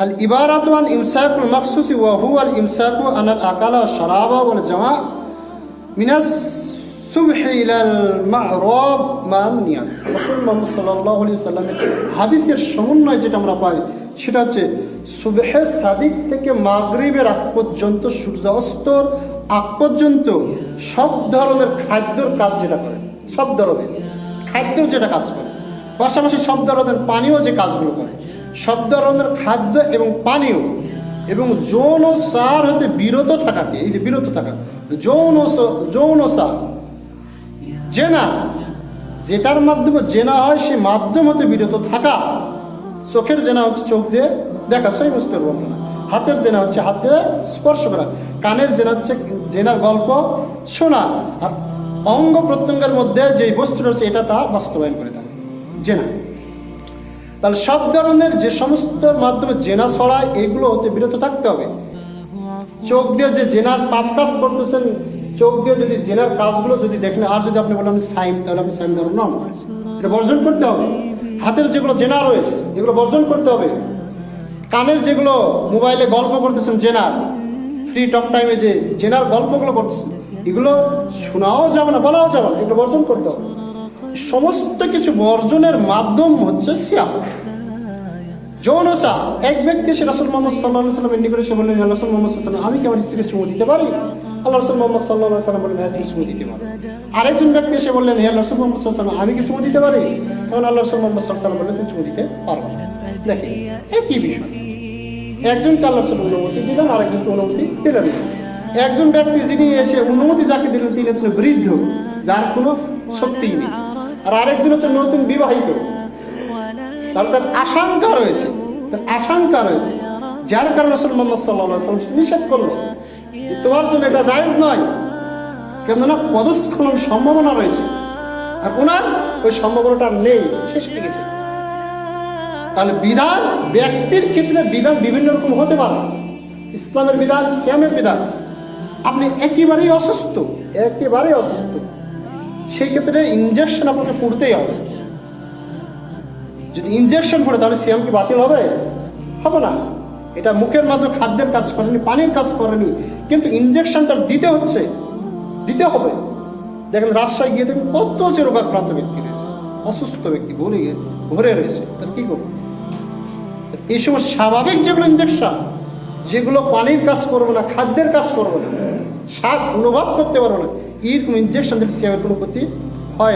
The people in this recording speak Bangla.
আল ইবারাতু আন ইমসাকুল মাকসুসি ওয়া হুয়া আল ইমসাকু আন আল আকালা ওয়াল শারাবা ওয়াল জামা মিনাস সুবহি ইলাল মাগরিব মান নিয়াত। রাসূল মুহাম্মদ সাল্লাল্লাহু আলাইহি ওয়াসাল্লামের হাদিসের সমন্বয় যেটা আমরা পাই সেটা হচ্ছে সুবহে সাদিক থেকে মাগরিবের আগ পর্যন্ত, সূর্য অস্তর আগ পর্যন্ত সব ধরনের খাদ্যর কাজ যেটা করে, সব ধরনের খাদ্য যেটা কাজ করে, পাশাপাশি সব ধরনের পানীয় যে কাজগুলো করে, সব ধরনের খাদ্য এবং পানীয় এবং যৌন সার হতে বিরত থাকাকে, এই যে বিরত থাকা, যৌন সার জেনা, যেটার মাধ্যমে জেনা হয় সে মাধ্যম হতে বিরত থাকা। চোখের জেনা হচ্ছে চোখ দিয়ে দেখা, সই মুস্তের বর্ণনা। হাতের জেনা হচ্ছে হাত দিয়ে স্পর্শ করা। কানের জেনা হচ্ছে জেনার গল্প শোনা। আর অঙ্গ প্রত্যঙ্গের মধ্যে যে বস্তু রয়েছে এটা তা বাস্তবায়ন করে থাকে জেনা। তাহলে সব ধরনের যে সমস্ত মাধ্যমে জেনা ছড়ায় এগুলো হতে বিরত থাকতে হবে। চোখ দিয়ে যে জেনার পাপ কাজ করতেছেন, চোখ দিয়ে যদি জেনার কাজগুলো যদি দেখেন, আর যদি আপনি বলেন আমি সাইম, তাহলে আপনি সাইম ধরুন নন, এটা বর্জন করতে হবে। হাতের যেগুলো জেনা রয়েছে এগুলো বর্জন করতে হবে। কানের যেগুলো মোবাইলে গল্প করতেছেন জেনার, ফ্রি টক টাইমে যে জেনার গল্পগুলো করতেছেন এগুলো শোনাও যাবে না, বলাও যাবে না, এগুলো বর্জন করতে হবে। সমস্ত কিছু বর্জনের মাধ্যম হচ্ছে সিয়াম, যৌনসা। এক ব্যক্তি সে রাসূল মুহাম্মদ সাল্লাল্লাহু আলাইহি ওয়াসাল্লামের নিকটে এসে বললেন, ইয়া রাসূল মুহাম্মদ সাল্লাল্লাহু আলাইহি ওয়াসাল্লাম, আমি কি আমার স্ত্রীকে চুমু দিতে পারি? আল্লাহ রাসূল মুহাম্মদ সাল্লাল্লাহু আলাইহি ওয়াসাল্লাম বললেন, হ্যাঁ তুমি চুমু দিতে পারো। আরেকজন ব্যক্তি এসে বললেন, ইয়া রাসূল মুহাম্মদ সাল্লাল্লাহু আলাইহি ওয়াসাল্লাম, আমি কি চুমু দিতে পারি? তখন আল্লাহ রাসূল মুহাম্মদ সাল্লাল্লাহু আলাইহি ওয়াসাল্লাম বললেন, তুমি চুমু দিতে পারবে না। দেখেন একই বিষয়, একজনকে আল্লাহ রাসূল অনুমতি দিলেন, আরেকজনকে অনুমতি দিলেন না। একজন ব্যক্তি যিনি এসে অনুমতি যাকে দিলেন তিনি হচ্ছেন বৃদ্ধ, যার কোনো শক্তিই নেই, আর আরেকজন হচ্ছে নতুন বিবাহিত। তাহলে তার আশঙ্কা রয়েছে, যার কারণে রাসূল মুহাম্মদ সাল্লাল্লাহু আলাইহি ওয়াসাল্লাম নিষেধ করলো তোমার জন্য এটা জায়েজ নয়, কেননা পদস্খলন সম্ভাবনা রয়েছে, আর ওনার ওই সম্ভাবনাটা নেই, শেষ হয়ে গেছে। তাহলে বিধান ব্যক্তির ক্ষেত্রে বিধান বিভিন্ন রকম হতে পারে। ইসলামের বিধান, সিয়ামের বিধান, আপনি একেবারেই অসুস্থ, সেই ক্ষেত্রে ইনজেকশন আপনাকে পড়তেই হবে। যদি ইনজেকশন পড়ে তাহলে সিয়াম কি বাতিল হবে? হবে না। এটা মুখের মাধ্যমে খাদ্যের কাজ করেনি, পানির কাজ করেনি, কিন্তু ইনজেকশনটা দিতে হবে। দেখেন রাজশাহী গিয়ে দেখুন কত যে রোগাক্রান্ত ব্যক্তি রয়েছে, অসুস্থ ব্যক্তি ভরে রয়েছে, তার কি করবো? এই সময় স্বাভাবিক যেগুলো ইনজেকশন, যেগুলো পানির কাজ করবো না, খাদ্যের কাজ করবো না, স্বাদ অনুভব করতে পারবো না, এরকম ইনজেকশন সিয়ামের কোনো ক্ষতি হয় না।